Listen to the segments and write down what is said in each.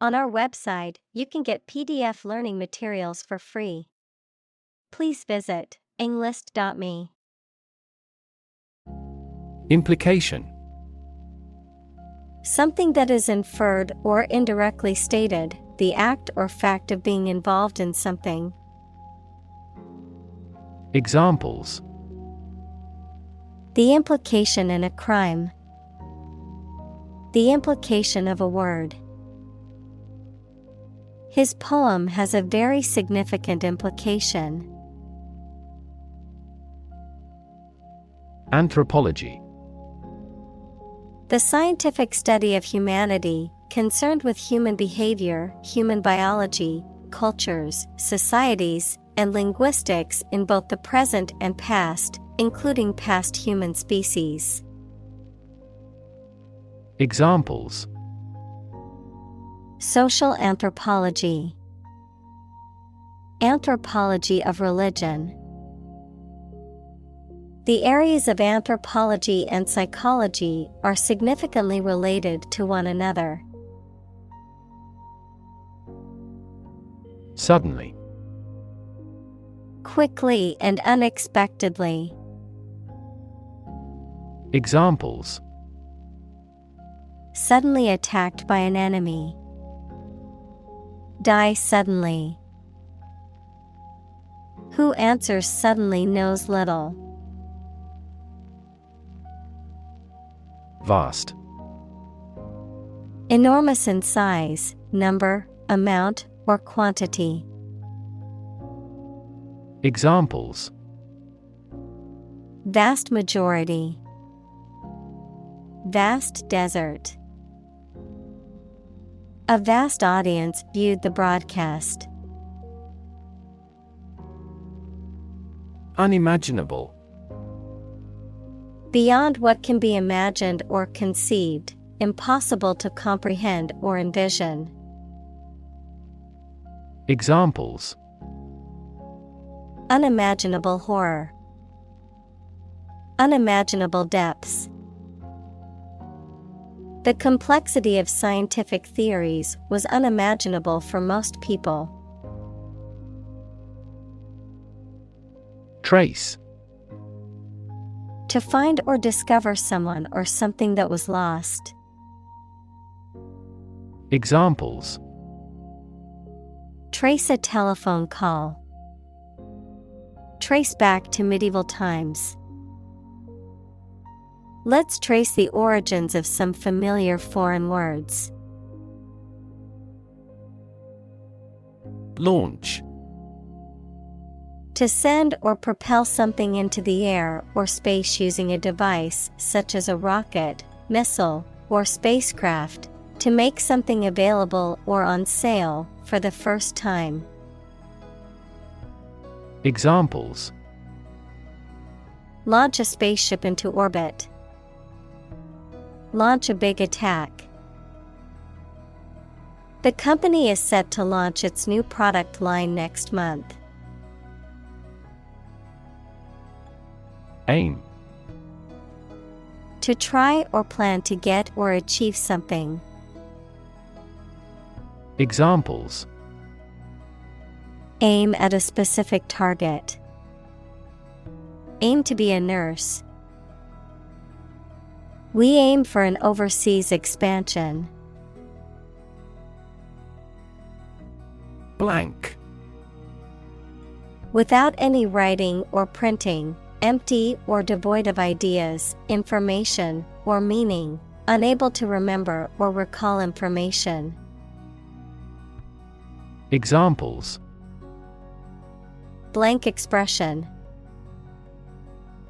On our website, you can get PDF learning materials for free. Please visit englist.me. Implication. Something that is inferred or indirectly stated, the act or fact of being involved in something. Examples. The implication in a crime. The implication of a word. His poem has a very significant implication. Anthropology. The scientific study of humanity, concerned with human behavior, human biology, cultures, societies, and linguistics in both the present and past, including past human species. Examples. Social anthropology. Anthropology of religion. The areas of anthropology and psychology are significantly related to one another. Suddenly. Quickly and unexpectedly. Examples. Suddenly attacked by an enemy. Die suddenly. Who answers suddenly knows little. Vast. Enormous in size, number, amount, or quantity. Examples. Vast majority. Vast desert. A vast audience viewed the broadcast. Unimaginable. Beyond what can be imagined or conceived, impossible to comprehend or envision. Examples. Unimaginable horror. Unimaginable depths. The complexity of scientific theories was unimaginable for most people. Trace. To find or discover someone or something that was lost. Examples. Trace a telephone call. Trace back to medieval times. Let's trace the origins of some familiar foreign words. Launch. To send or propel something into the air or space using a device such as a rocket, missile, or spacecraft, to make something available or on sale for the first time. Examples. Launch a spaceship into orbit. Launch a big attack. The company is set to launch its new product line next month. Aim. To try or plan to get or achieve something. Examples. Aim at a specific target. Aim to be a nurse. We aim for an overseas expansion. Blank. Without any writing or printing, empty or devoid of ideas, information, or meaning, unable to remember or recall information. Examples. Blank expression.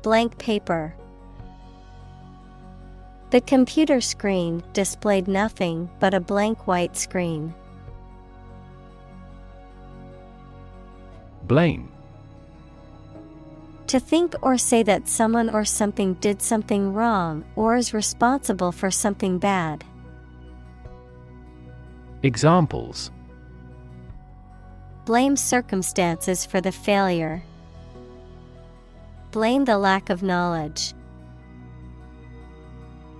Blank paper. The computer screen displayed nothing but a blank white screen. Blame. To think or say that someone or something did something wrong or is responsible for something bad. Examples. Blame circumstances for the failure. Blame the lack of knowledge.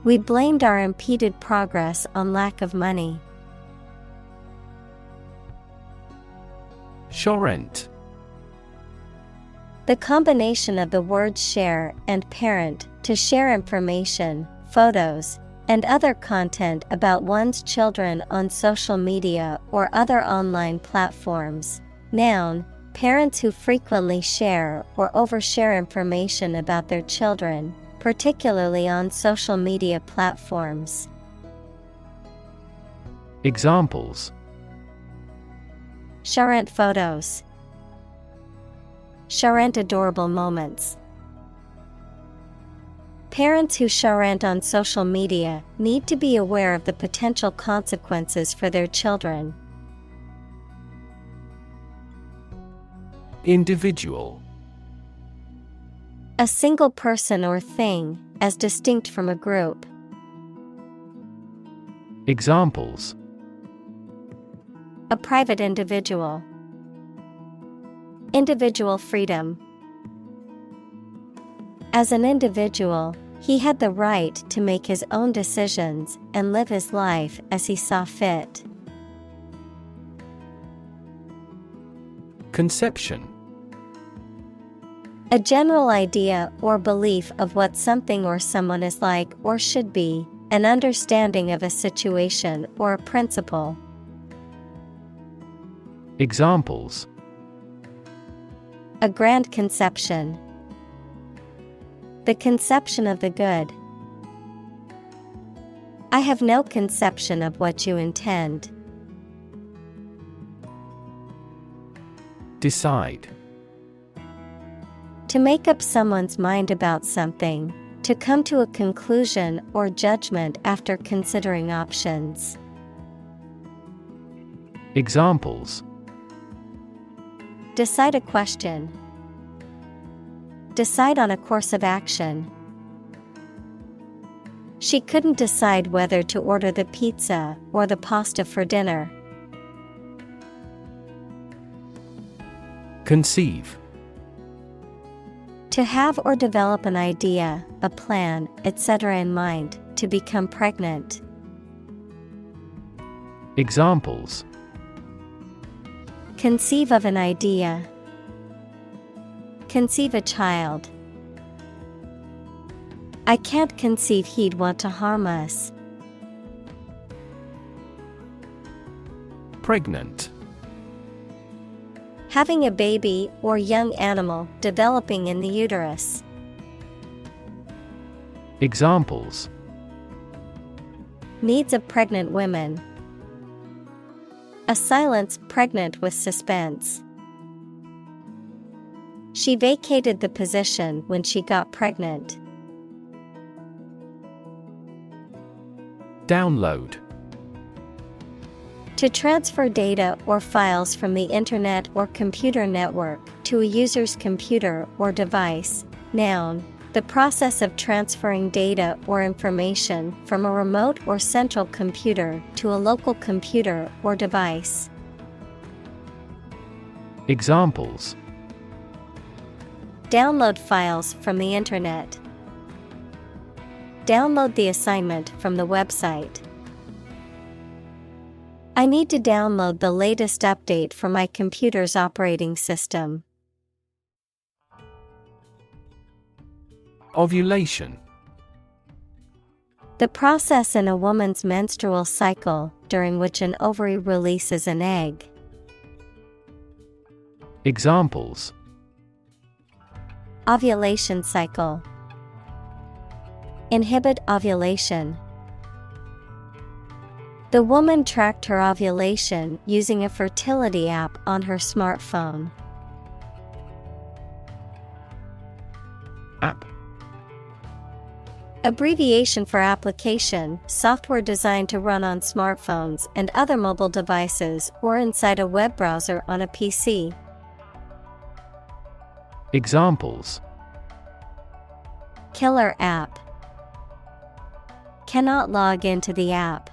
We blamed our impeded progress on lack of money. Shorent. The combination of the words share and parent to share information, photos, and other content about one's children on social media or other online platforms. Noun, parents who frequently share or overshare information about their children, particularly on social media platforms. Examples: Charent photos. Charent adorable moments. Parents who charent on social media need to be aware of the potential consequences for their children. Individual. A single person or thing, as distinct from a group. Examples: A private individual. Individual freedom. As an individual, he had the right to make his own decisions and live his life as he saw fit. Conception. A general idea or belief of what something or someone is like or should be, an understanding of a situation or a principle. Examples: A grand conception. The conception of the good. I have no conception of what you intend. Decide. To make up someone's mind about something, to come to a conclusion or judgment after considering options. Examples: Decide a question. Decide on a course of action. She couldn't decide whether to order the pizza or the pasta for dinner. Conceive. To have or develop an idea, a plan, etc. in mind, to become pregnant. Examples: Conceive of an idea. Conceive a child. I can't conceive he'd want to harm us. Pregnant. Having a baby or young animal developing in the uterus. Examples: Needs of pregnant women. A silence pregnant with suspense. She vacated the position when she got pregnant. Download. To transfer data or files from the internet or computer network to a user's computer or device. Noun, the process of transferring data or information from a remote or central computer to a local computer or device. Examples: Download files from the internet. Download the assignment from the website. I need to download the latest update for my computer's operating system. Ovulation. The process in a woman's menstrual cycle during which an ovary releases an egg. Examples: Ovulation cycle. Inhibit ovulation. The woman tracked her ovulation using a fertility app on her smartphone. App. Abbreviation for application, software designed to run on smartphones and other mobile devices or inside a web browser on a PC. Examples: Killer app. Cannot log into the app.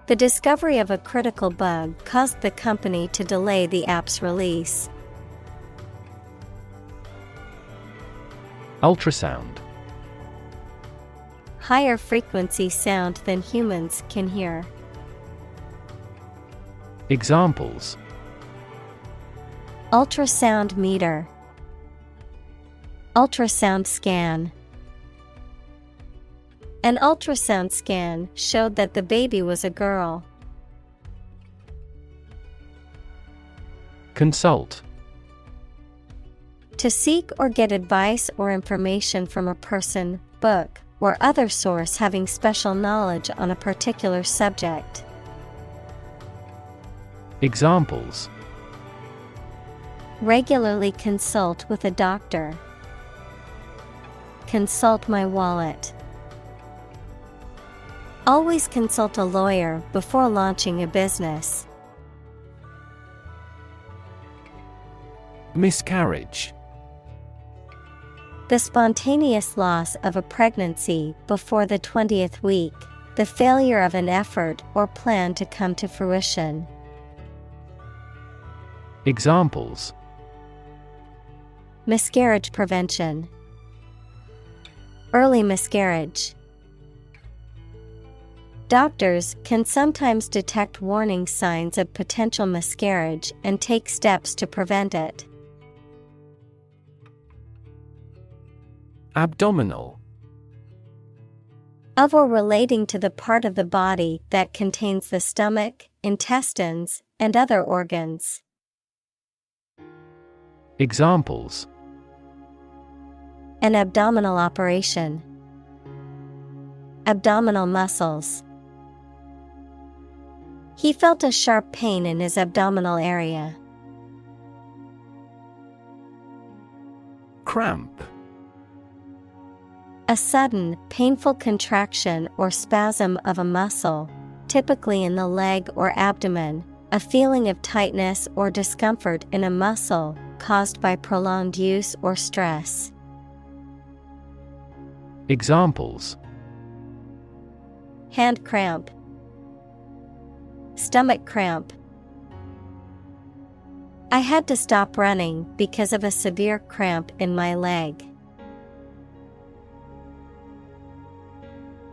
The discovery of a critical bug caused the company to delay the app's release. Ultrasound. Higher frequency sound than humans can hear. Examples: ultrasound meter, ultrasound scan. An ultrasound scan showed that the baby was a girl. Consult. To seek or get advice or information from a person, book, or other source having special knowledge on a particular subject. Examples: regularly consult with a doctor. Consult my wallet. Always consult a lawyer before launching a business. Miscarriage. The spontaneous loss of a pregnancy before the 20th week, the failure of an effort or plan to come to fruition. Examples: miscarriage prevention, early miscarriage. Doctors can sometimes detect warning signs of potential miscarriage and take steps to prevent it. Abdominal. Of or relating to the part of the body that contains the stomach, intestines, and other organs. Examples: an abdominal operation, abdominal muscles. He felt a sharp pain in his abdominal area. Cramp. A sudden, painful contraction or spasm of a muscle, typically in the leg or abdomen, a feeling of tightness or discomfort in a muscle caused by prolonged use or stress. Examples: hand cramp, stomach cramp. I had to stop running because of a severe cramp in my leg.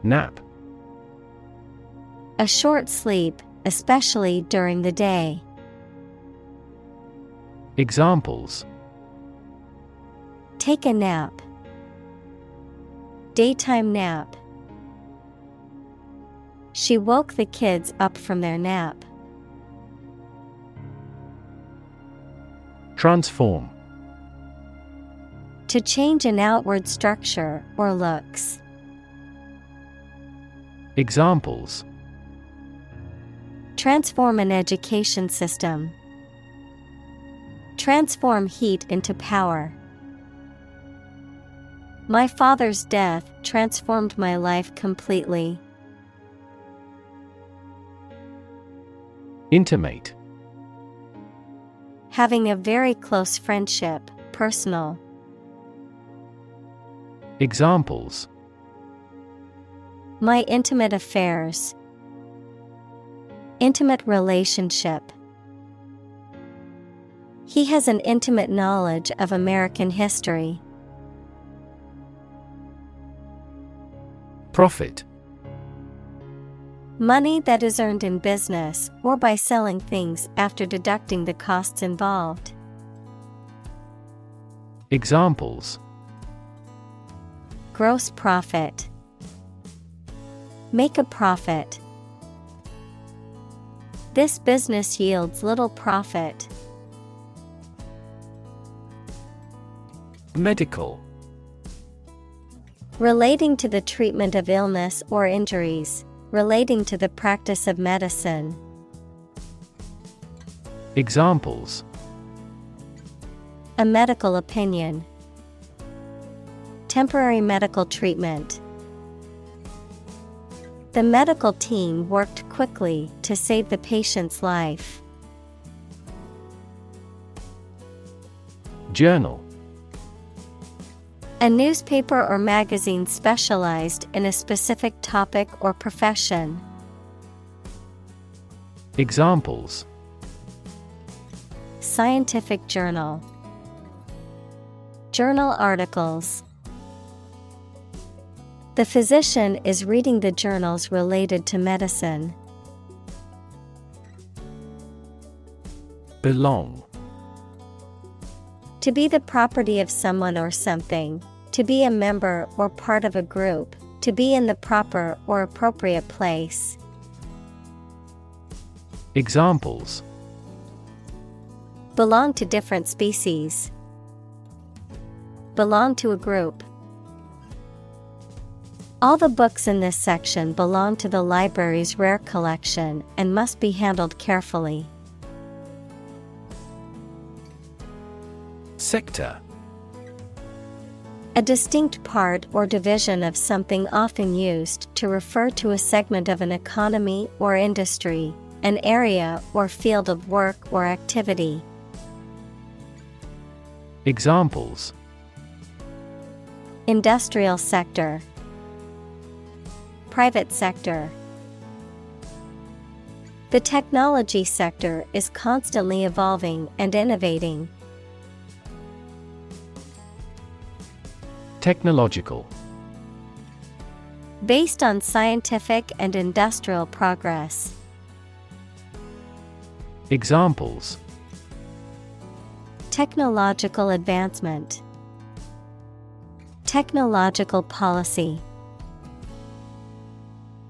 Nap. A short sleep, especially during the day. Examples: take a nap, daytime nap. She woke the kids up from their nap. Transform. To change an outward structure or looks. Examples: transform an education system. Transform heat into power. My father's death transformed my life completely. Intimate. Having a very close friendship, personal. Examples: my intimate affairs. Intimate relationship. He has an intimate knowledge of American history. Profit. Money that is earned in business or by selling things after deducting the costs involved. Examples: gross profit. Make a profit. This business yields little profit. Medical. Relating to the treatment of illness or injuries, relating to the practice of medicine. Examples: a medical opinion. Temporary medical treatment. The medical team worked quickly to save the patient's life. Journal. A newspaper or magazine specialized in a specific topic or profession. Examples: scientific journal. Journal articles. The physician is reading the journals related to medicine. Belong. To be the property of someone or something, to be a member or part of a group, to be in the proper or appropriate place. Examples: Belong to different species. Belong to a group. All the books in this section belong to the library's rare collection and must be handled carefully. Sector. A distinct part or division of something, often used to refer to a segment of an economy or industry, an area or field of work or activity. Examples: Industrial sector. Private sector. The technology sector is constantly evolving and innovating. Technological. Based on scientific and industrial progress. Examples: Technological advancement. Technological policy.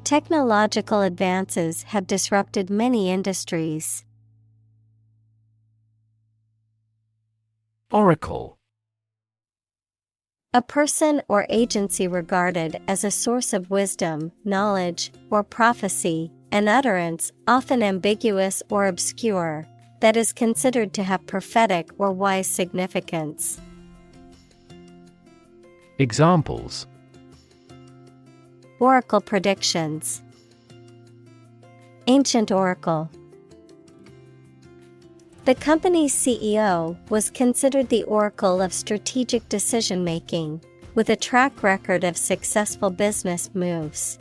Technological advances have disrupted many industries. Oracle. A person or agency regarded as a source of wisdom, knowledge, or prophecy, an utterance, often ambiguous or obscure, that is considered to have prophetic or wise significance. Examples: Oracle predictions. Ancient oracle. The company's CEO was considered the oracle of strategic decision-making, with a track record of successful business moves.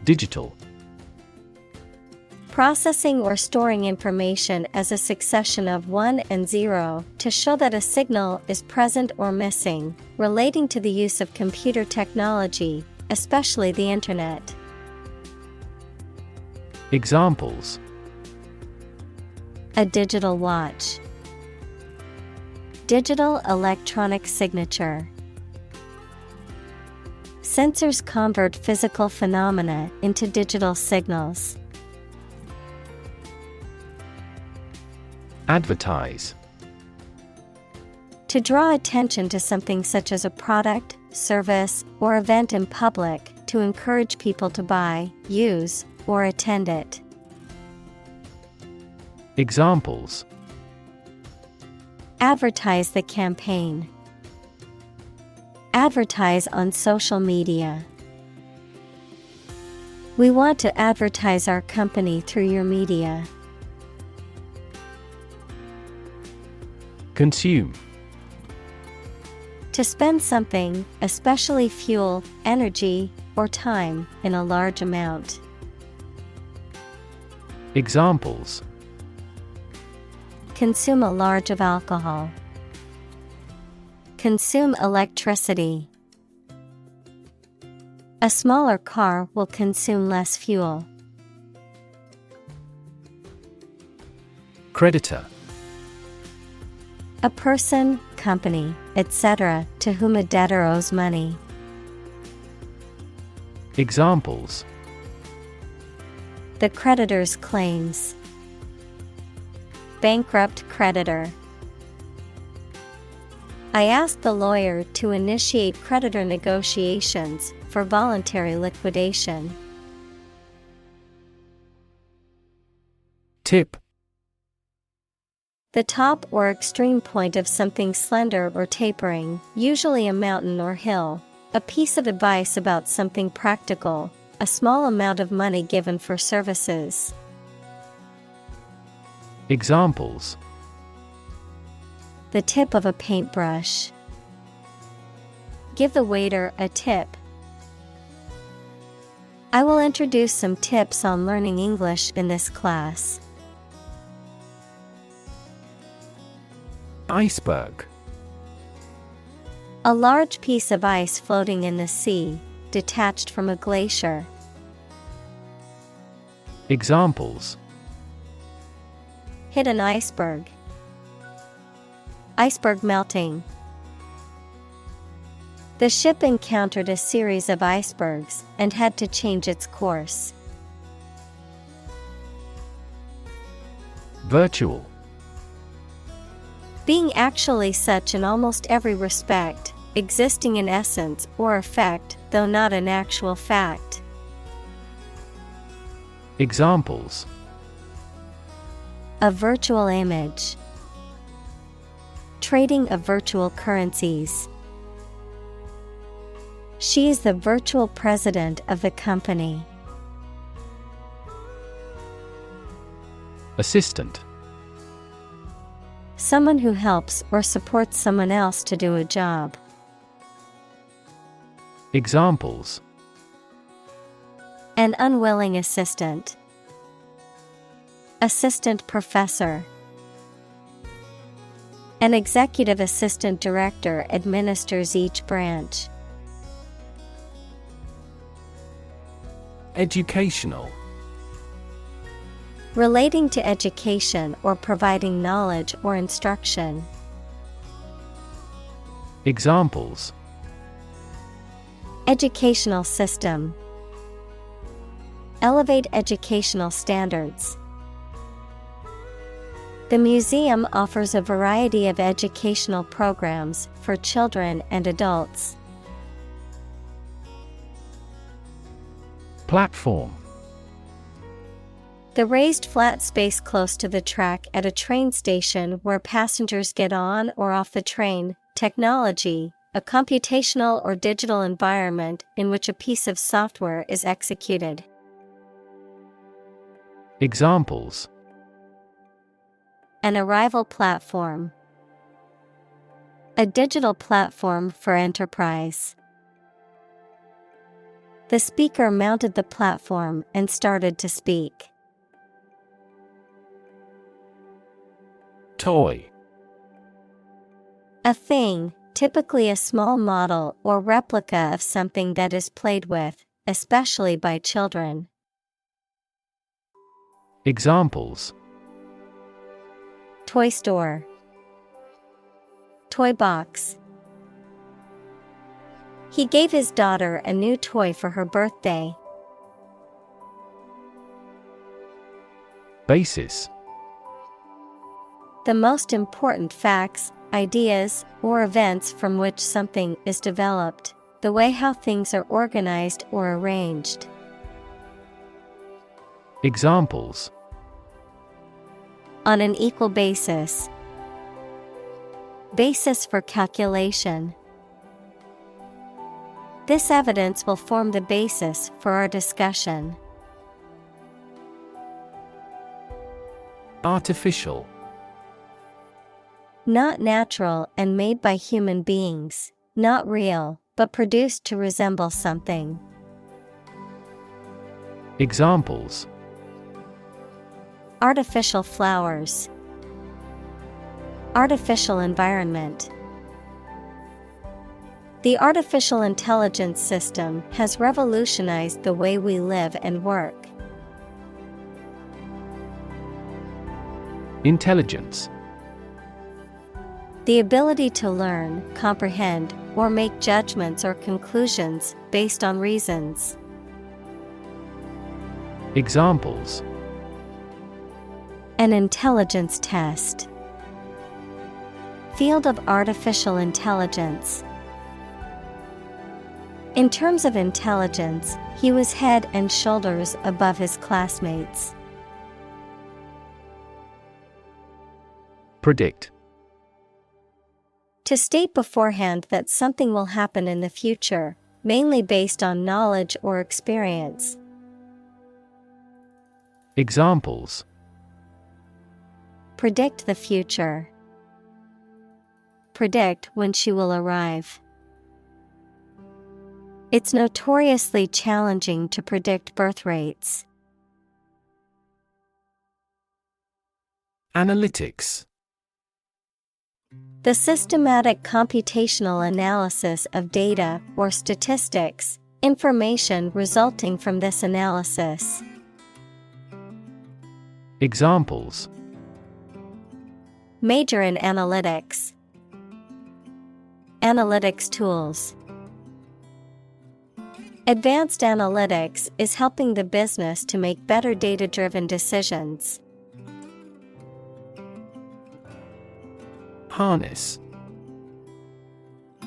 Digital. Processing or storing information as a succession of 1 and 0 to show that a signal is present or missing, relating to the use of computer technology, especially the Internet. Examples: A digital watch. Digital electronic signature. Sensors convert physical phenomena into digital signals. Advertise. To draw attention to something such as a product, service, or event in public, to encourage people to buy, use, or attend it. Examples: Advertise the campaign. Advertise on social media. We want to advertise our company through your media. Consume. To spend something, especially fuel, energy, or time, in a large amount. Examples: Consume a large of alcohol. Consume electricity. A smaller car will consume less fuel. Creditor. A person, company, etc., to whom a debtor owes money. Examples: The creditor's claims. Bankrupt creditor. I asked the lawyer to initiate creditor negotiations for voluntary liquidation. Tip. The top or extreme point of something slender or tapering, usually a mountain or hill. A piece of advice about something practical, a small amount of money given for services. Examples: The tip of a paintbrush. Give the waiter a tip. I will introduce some tips on learning English in this class. Iceberg. A large piece of ice floating in the sea, detached from a glacier. Examples: hit an iceberg. Iceberg melting. The ship encountered a series of icebergs and had to change its course. Virtual. Being actually such in almost every respect, existing in essence or effect, though not an actual fact. Examples: a virtual image. Trading of virtual currencies. She is the virtual president of the company. Assistant. Someone who helps or supports someone else to do a job. Examples: an unwilling assistant. Assistant professor. An executive assistant director administers each branch. Educational. Relating to education or providing knowledge or instruction. Examples: educational system. Elevate educational standards. The museum offers a variety of educational programs for children and adults. Platform. The raised flat space close to the track at a train station where passengers get on or off the train. Technology, a computational or digital environment in which a piece of software is executed. Examples: an arrival platform. A digital platform for enterprise. The speaker mounted the platform and started to speak. Toy. A thing, typically a small model or replica of something that is played with, especially by children. Examples: toy store. Toy box. He gave his daughter a new toy for her birthday. Basis. The most important facts, ideas, or events from which something is developed, the way how things are organized or arranged. Examples: on an equal basis. Basis for calculation. This evidence will form the basis for our discussion. Artificial. Not natural and made by human beings, not real, but produced to resemble something. Examples: artificial flowers. Artificial environment. The artificial intelligence system has revolutionized the way we live and work. Intelligence. The ability to learn, comprehend, or make judgments or conclusions based on reasons. Examples: an intelligence test. Field of artificial intelligence. In terms of intelligence, he was head and shoulders above his classmates. Predict. To state beforehand that something will happen in the future, mainly based on knowledge or experience. Examples: predict the future. Predict when she will arrive. It's notoriously challenging to predict birth rates. Analytics. The systematic computational analysis of data or statistics, information resulting from this analysis. Examples: major in analytics. Analytics tools. Advanced analytics is helping the business to make better data-driven decisions. Harness.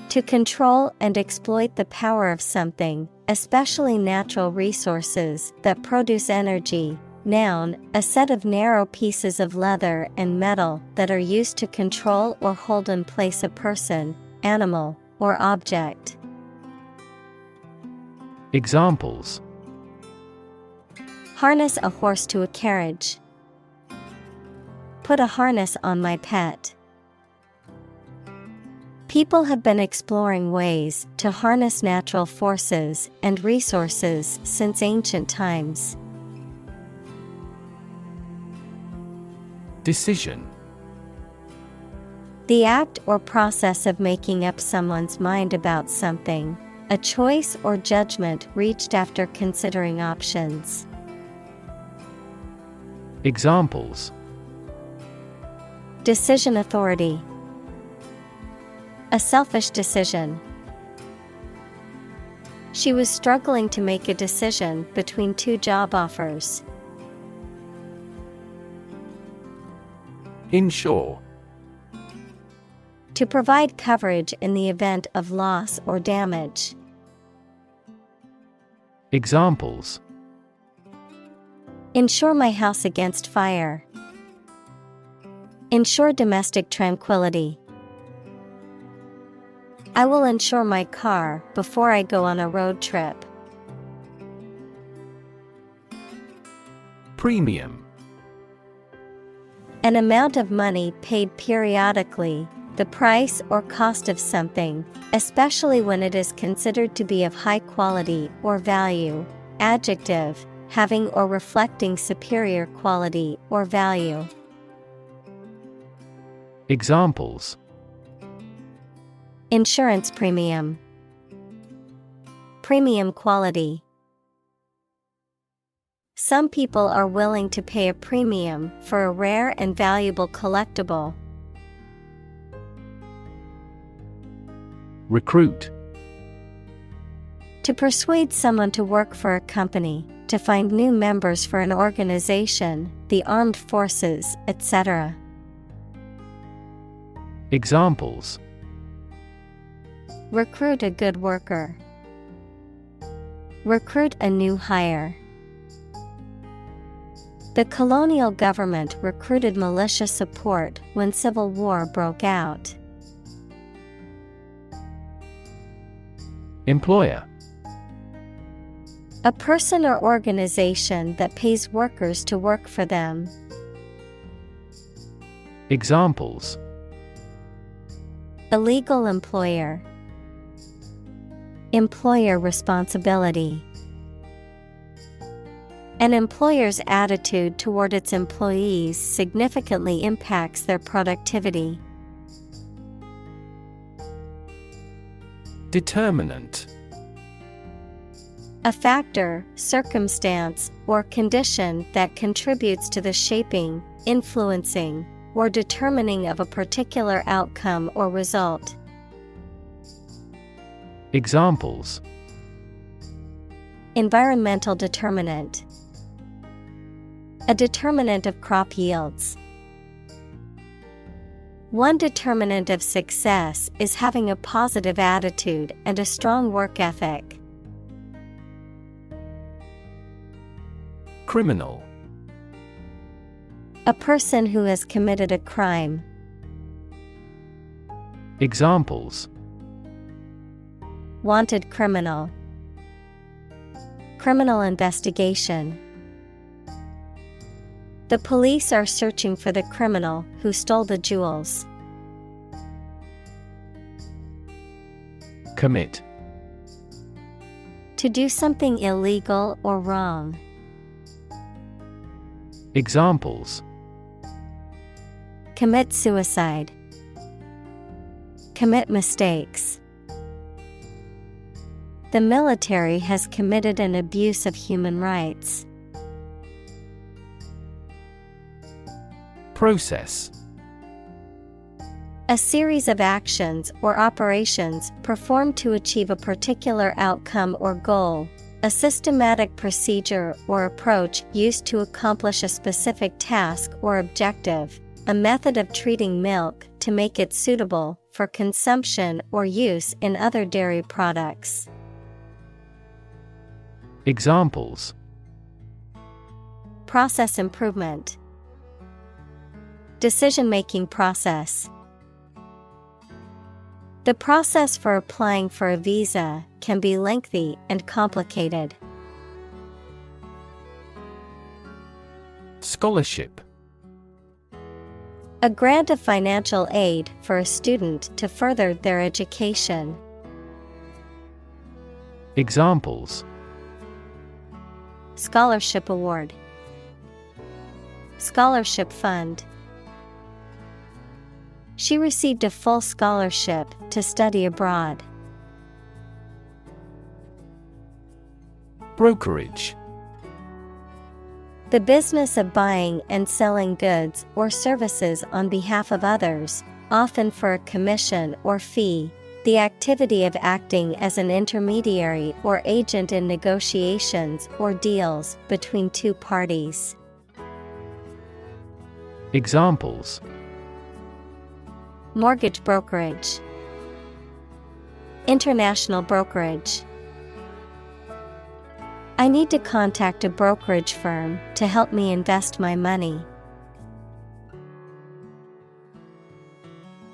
To control and exploit the power of something, especially natural resources that produce energy. Noun, a set of narrow pieces of leather and metal that are used to control or hold in place a person, animal, or object. Examples: harness a horse to a carriage. Put a harness on my pet. People have been exploring ways to harness natural forces and resources since ancient times. Decision. The act or process of making up someone's mind about something, a choice or judgment reached after considering options. Examples: decision authority. A selfish decision. She was struggling to make a decision between two job offers. Insure. To provide coverage in the event of loss or damage. Examples: insure my house against fire. Ensure domestic tranquility. I will insure my car before I go on a road trip. Premium. An amount of money paid periodically, the price or cost of something, especially when it is considered to be of high quality or value. Adjective, having or reflecting superior quality or value. Examples: insurance premium. Premium quality. Some people are willing to pay a premium for a rare and valuable collectible. Recruit. To persuade someone to work for a company, to find new members for an organization, the armed forces, etc. Examples: recruit a good worker. Recruit a new hire. The colonial government recruited militia support when civil war broke out. Employer. A person or organization that pays workers to work for them. Examples: illegal employer. Employer responsibility. An employer's attitude toward its employees significantly impacts their productivity. Determinant. A factor, circumstance, or condition that contributes to the shaping, influencing, or determining of a particular outcome or result. Examples: environmental determinant. A determinant of crop yields. One determinant of success is having a positive attitude and a strong work ethic. Criminal. A person who has committed a crime. Examples: wanted criminal. Criminal investigation. The police are searching for the criminal who stole the jewels. Commit. To do something illegal or wrong. Examples: commit suicide. Commit mistakes. The military has committed an abuse of human rights. Process. A series of actions or operations performed to achieve a particular outcome or goal. A systematic procedure or approach used to accomplish a specific task or objective. A method of treating milk to make it suitable for consumption or use in other dairy products. Examples: Process improvement. Decision-making process. The process for applying for a visa can be lengthy and complicated. Scholarship. A grant of financial aid for a student to further their education. Examples: Scholarship award. Scholarship fund. She received a full scholarship to study abroad. Brokerage. The business of buying and selling goods or services on behalf of others, often for a commission or fee. The activity of acting as an intermediary or agent in negotiations or deals between two parties. Examples: Mortgage brokerage. International brokerage. I need to contact a brokerage firm to help me invest my money.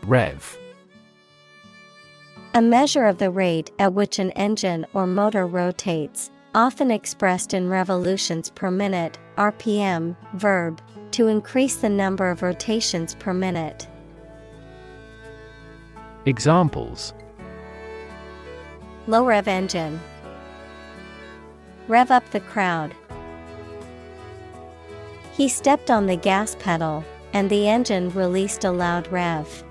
Rev. A measure of the rate at which an engine or motor rotates, often expressed in revolutions per minute, RPM, verb, to increase the number of rotations per minute. Examples: Low rev engine. Rev up the crowd. He stepped on the gas pedal, and the engine released a loud rev.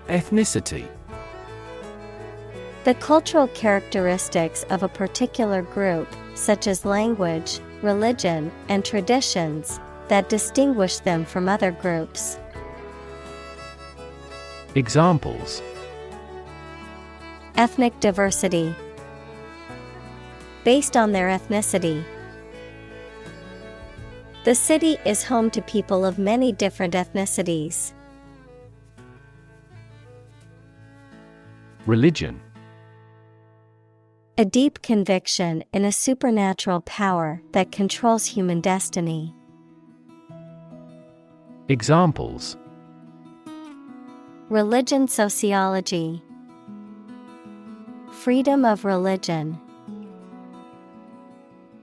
Ethnicity. The cultural characteristics of a particular group, such as language, religion, and traditions, that distinguish them from other groups. Examples: Ethnic diversity. Based on their ethnicity. The city is home to people of many different ethnicities. Religion. A deep conviction in a supernatural power that controls human destiny. Examples: Religion sociology. Freedom of religion.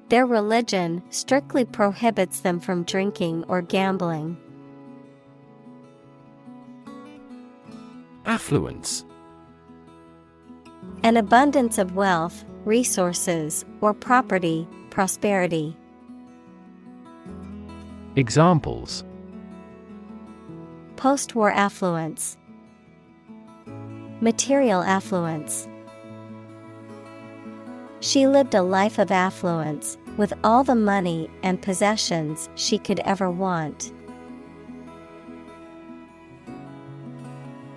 Their religion strictly prohibits them from drinking or gambling. Affluence. An abundance of wealth, resources, or property, prosperity. Examples: Post-war affluence. Material affluence. She lived a life of affluence, with all the money and possessions she could ever want.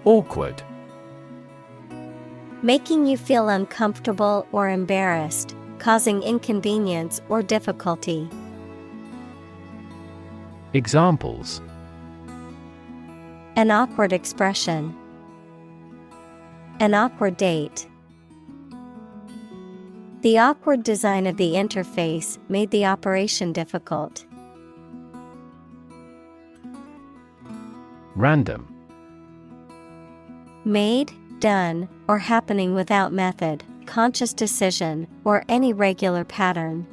Awkward. Making you feel uncomfortable or embarrassed, causing inconvenience or difficulty. Examples: An awkward expression. An awkward date. The awkward design of the interface made the operation difficult. Random. Made, done, or happening without method, conscious decision, or any regular pattern.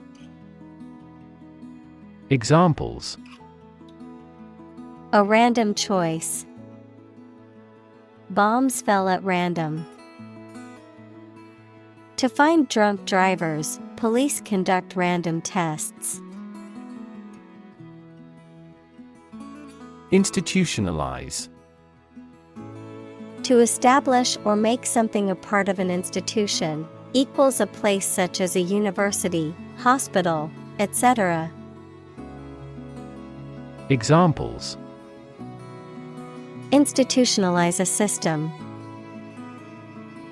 Examples: A random choice. Bombs fell at random. To find drunk drivers, police conduct random tests. Institutionalize. To establish or make something a part of an institution, equals a place such as a university, hospital, etc. Examples: institutionalize a system.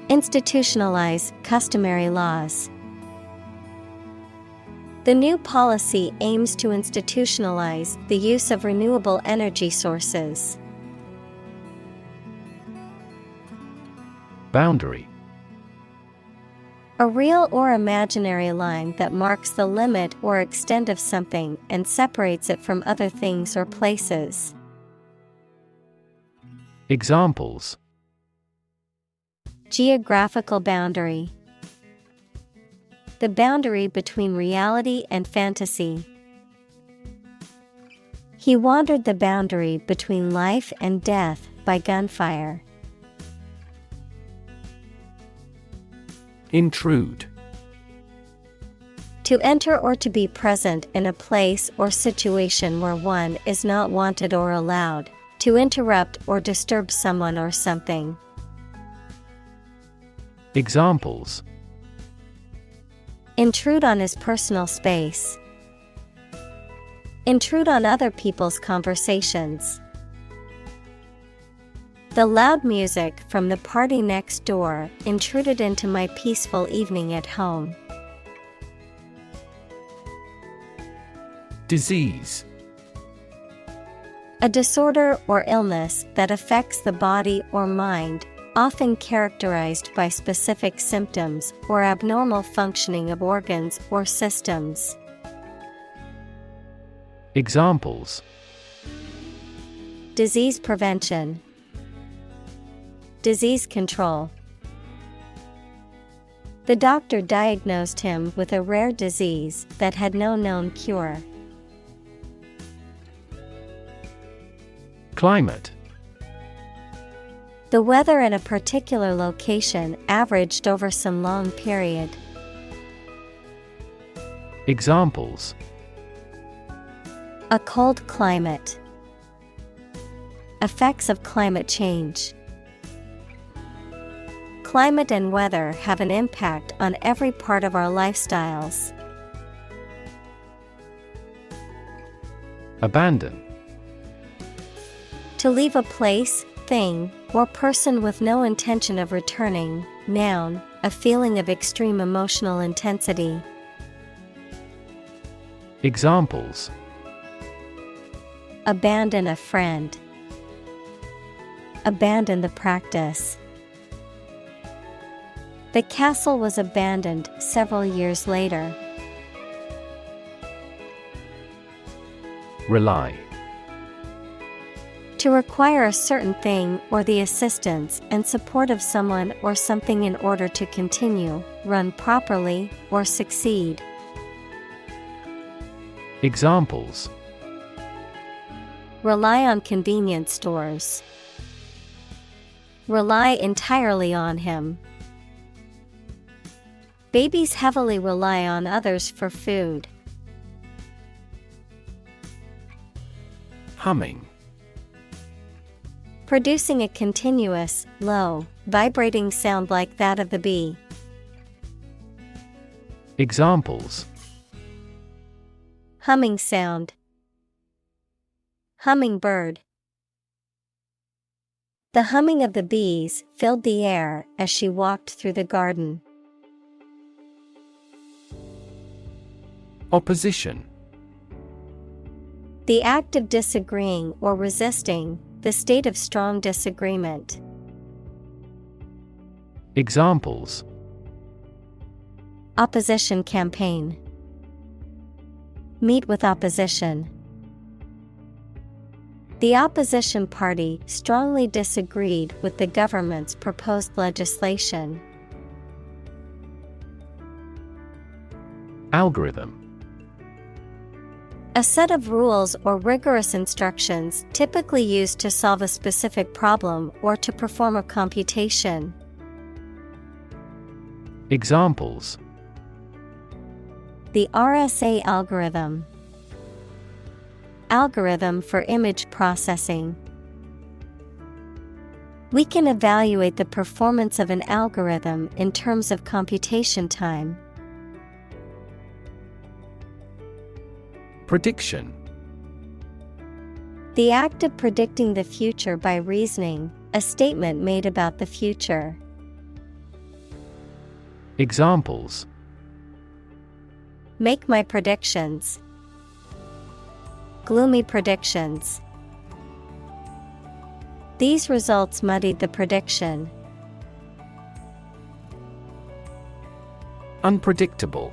Institutionalize customary laws. The new policy aims to institutionalize the use of renewable energy sources. Boundary. A real or imaginary line that marks the limit or extent of something and separates it from other things or places. Examples: geographical boundary. The boundary between reality and fantasy. He wandered the boundary between life and death by gunfire. Intrude. To enter or to be present in a place or situation where one is not wanted or allowed. To interrupt or disturb someone or something. Examples: intrude on his personal space. Intrude on other people's conversations. The loud music from the party next door intruded into my peaceful evening at home. Disease. A disorder or illness that affects the body or mind, often characterized by specific symptoms or abnormal functioning of organs or systems. Examples: disease prevention. Disease control. The doctor diagnosed him with a rare disease that had no known cure. Climate. The weather in a particular location averaged over some long period. Examples: a cold climate. Effects of climate change. Climate and weather have an impact on every part of our lifestyles. Abandon. To leave a place, thing, or person with no intention of returning. Noun, a feeling of extreme emotional intensity. Examples: abandon a friend. Abandon the practice. The castle was abandoned several years later. Rely. To require a certain thing or the assistance and support of someone or something in order to continue, run properly, or succeed. Examples: rely on convenience stores. Rely entirely on him. Babies heavily rely on others for food. Humming. Producing a continuous, low, vibrating sound like that of the bee. Examples: humming sound. Hummingbird. The humming of the bees filled the air as she walked through the garden. Opposition. The act of disagreeing or resisting, the state of strong disagreement. Examples: opposition campaign. Meet with opposition. The opposition party strongly disagreed with the government's proposed legislation. Algorithm. A set of rules or rigorous instructions typically used to solve a specific problem or to perform a computation. Examples: the RSA algorithm. Algorithm for image processing. We can evaluate the performance of an algorithm in terms of computation time. Prediction. The act of predicting the future by reasoning, a statement made about the future. Examples: Make my predictions. Gloomy predictions. These results muddied the prediction. Unpredictable.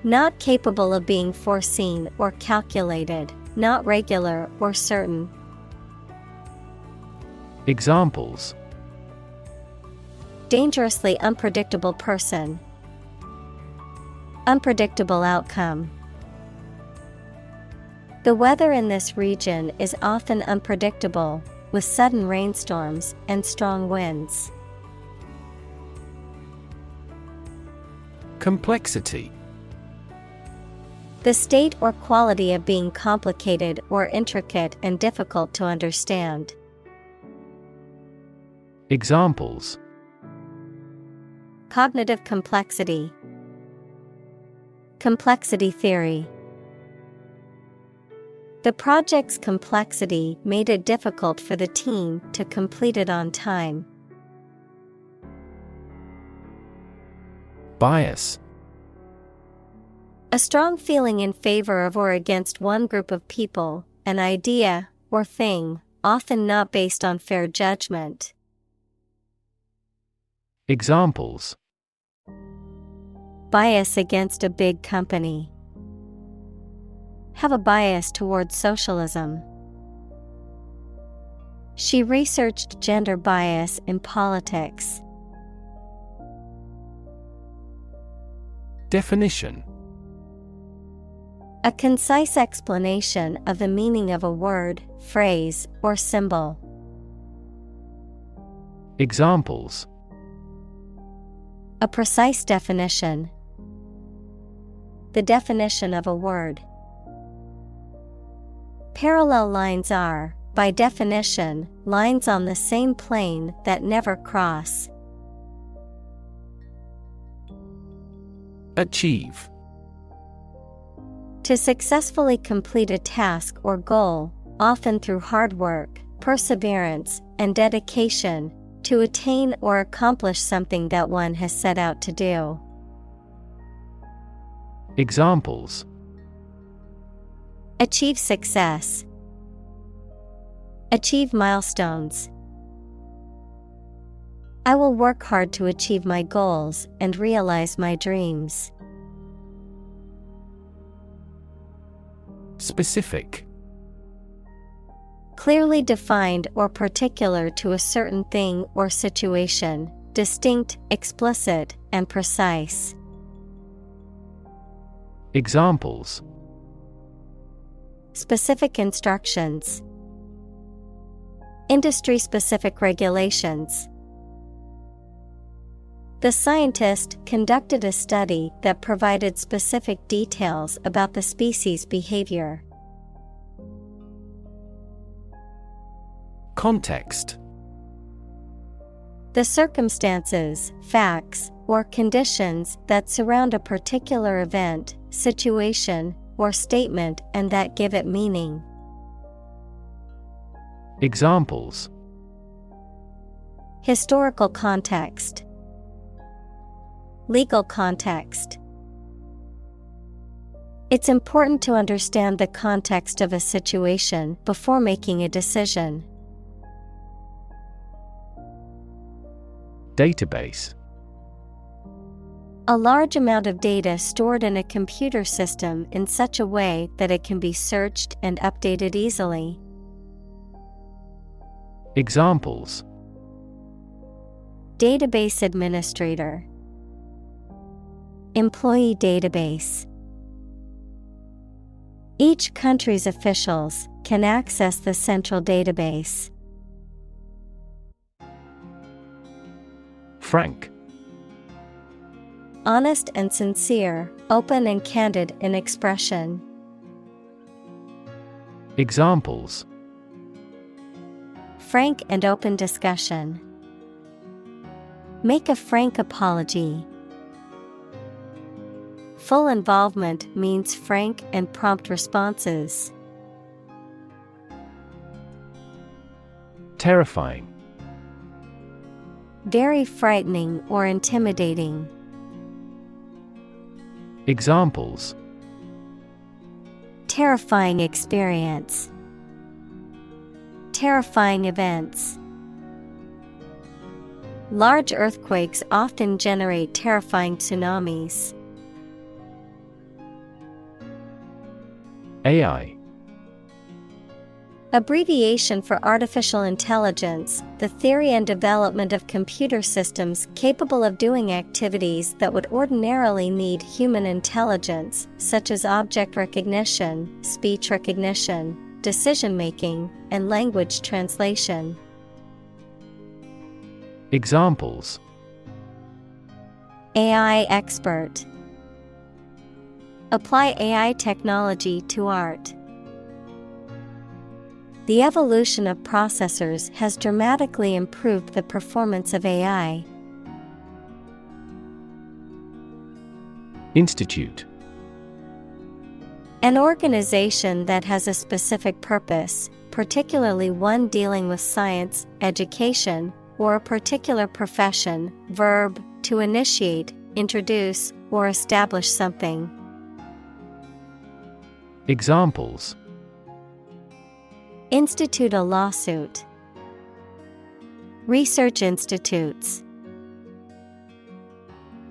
Not capable of being foreseen or calculated, not regular or certain. Examples: Dangerously unpredictable person. Unpredictable outcome. The weather in this region is often unpredictable, with sudden rainstorms and strong winds. Complexity. The state or quality of being complicated or intricate and difficult to understand. Examples: Cognitive complexity. Complexity theory. The project's complexity made it difficult for the team to complete it on time. Bias. A strong feeling in favor of or against one group of people, an idea, or thing, often not based on fair judgment. Examples: Bias against a big company. Have a bias towards socialism. She researched gender bias in politics. Definition. A concise explanation of the meaning of a word, phrase, or symbol. Examples: A precise definition. The definition of a word. Parallel lines are, by definition, lines on the same plane that never cross. Achieve. To successfully complete a task or goal, often through hard work, perseverance, and dedication, to attain or accomplish something that one has set out to do. Examples: Achieve success. Achieve milestones. I will work hard to achieve my goals and realize my dreams. Specific. Clearly defined or particular to a certain thing or situation, distinct, explicit, and precise. Examples: Specific instructions. Industry-specific regulations. The scientist conducted a study that provided specific details about the species' behavior. Context. The circumstances, facts, or conditions that surround a particular event, situation, or statement and that give it meaning. Examples: Historical context. Legal context. It's important to understand the context of a situation before making a decision. Database. A large amount of data stored in a computer system in such a way that it can be searched and updated easily. Examples: Database administrator. Employee database. Each country's officials can access the central database. Frank. Honest and sincere, open and candid in expression. Examples: Frank and open discussion. Make a frank apology. Full involvement means frank and prompt responses. Terrifying. Very frightening or intimidating. Examples: Terrifying experience. Terrifying events. Large earthquakes often generate terrifying tsunamis. AI. Abbreviation for artificial intelligence, the theory and development of computer systems capable of doing activities that would ordinarily need human intelligence, such as object recognition, speech recognition, decision-making, and language translation. Examples: AI expert. Apply AI technology to art. The evolution of processors has dramatically improved the performance of AI. Institute. An organization that has a specific purpose, particularly one dealing with science, education, or a particular profession. Verb, to initiate, introduce, or establish something. Examples: Institute a lawsuit. Research institutes.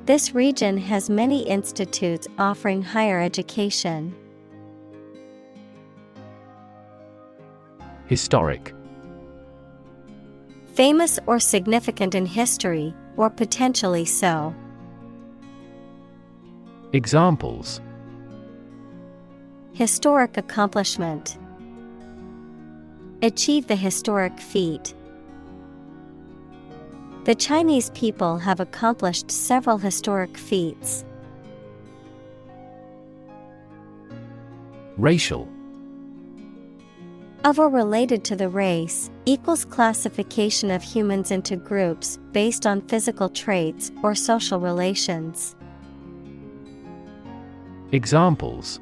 This region has many institutes offering higher education. Historic. Famous or significant in history, or potentially so. Examples: Historic accomplishment. Achieve the historic feat. The Chinese people have accomplished several historic feats. Racial. Of or related to the race, equals classification of humans into groups based on physical traits or social relations. Examples: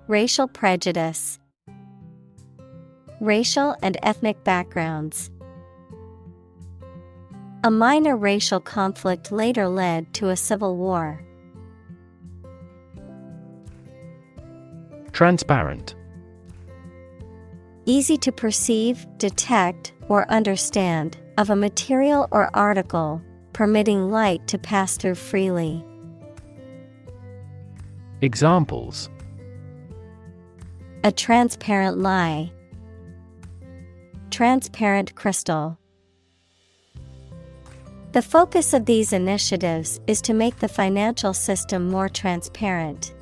Racial prejudice. Racial and ethnic backgrounds. A minor racial conflict later led to a civil war. Transparent. Easy to perceive, detect, or understand, of a material or article, permitting light to pass through freely. Examples: A transparent lie. Transparent crystal. The focus of these initiatives is to make the financial system more transparent.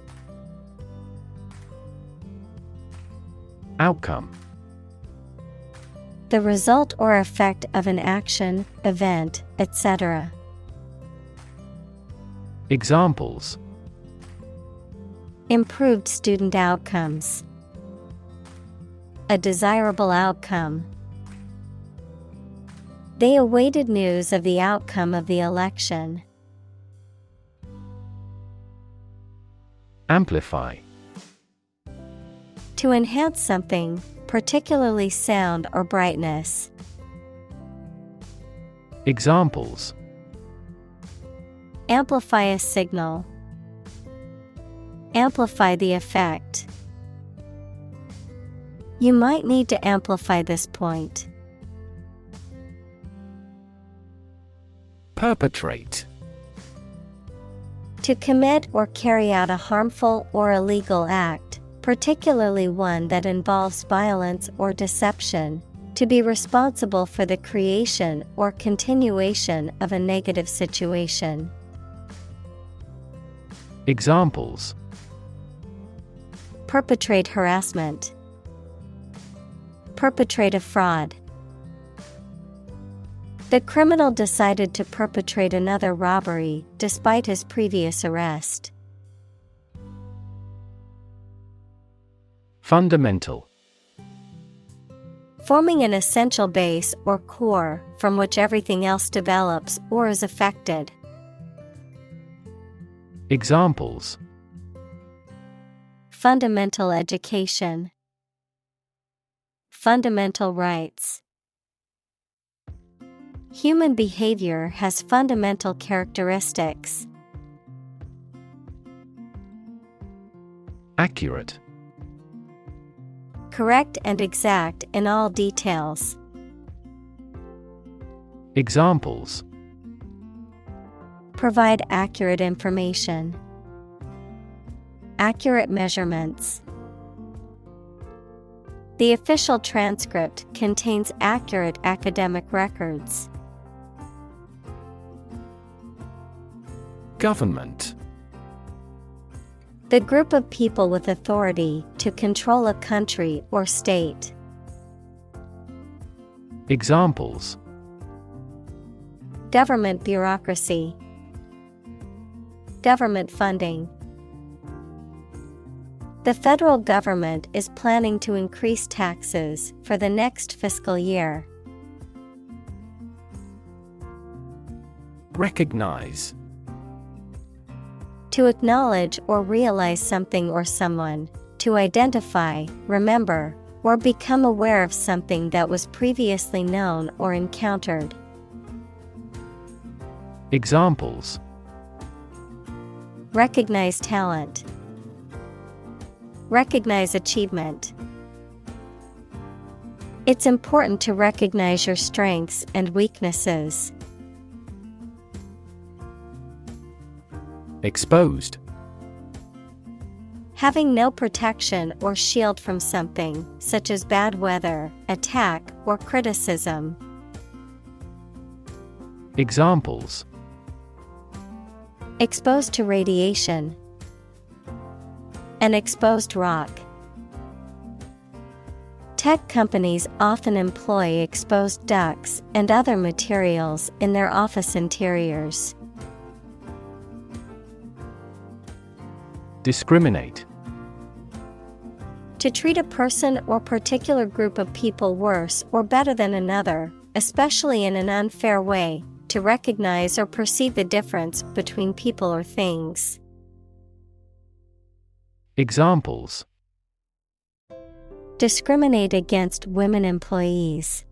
Outcome. The result or effect of an action, event, etc. Examples: Improved student outcomes. A desirable outcome. They awaited news of the outcome of the election. Amplify. To enhance something, particularly sound or brightness. Examples: Amplify a signal. Amplify the effect. You might need to amplify this point. Perpetrate. To commit or carry out a harmful or illegal act, particularly one that involves violence or deception. To be responsible for the creation or continuation of a negative situation. Examples: Perpetrate harassment. Perpetrate a fraud. The criminal decided to perpetrate another robbery despite his previous arrest. Fundamental. Forming an essential base or core from which everything else develops or is affected. Examples: Fundamental education. fundamental rights. Human behavior has fundamental characteristics. Accurate. Correct and exact in all details. Examples: Provide accurate information. Accurate measurements. The official transcript contains accurate academic records. Government. The group of people with authority to control a country or state. Examples: Government bureaucracy. Government funding. The federal government is planning to increase taxes for the next fiscal year. Recognize. To acknowledge or realize something or someone, to identify, remember, or become aware of something that was previously known or encountered. Examples: Recognize talent. Recognize achievement. It's important to recognize your strengths and weaknesses. Exposed. Having no protection or shield from something, such as bad weather, attack, or criticism. Examples: Exposed to radiation. An exposed rock. Tech companies often employ exposed ducts and other materials in their office interiors. Discriminate. To treat a person or particular group of people worse or better than another, especially in an unfair way, to recognize or perceive the difference between people or things. Examples: Discriminate against women employees.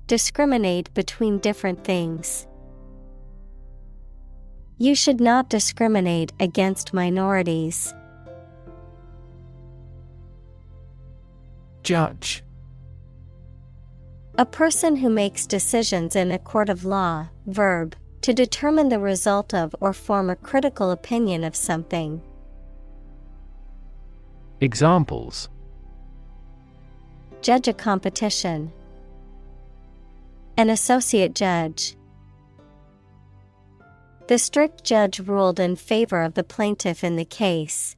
Discriminate between different things. You should not discriminate against minorities. Judge. A person who makes decisions in a court of law. Verb, to determine the result of or form a critical opinion of something. Examples: Judge a competition. An associate judge. The strict judge ruled in favor of the plaintiff in the case.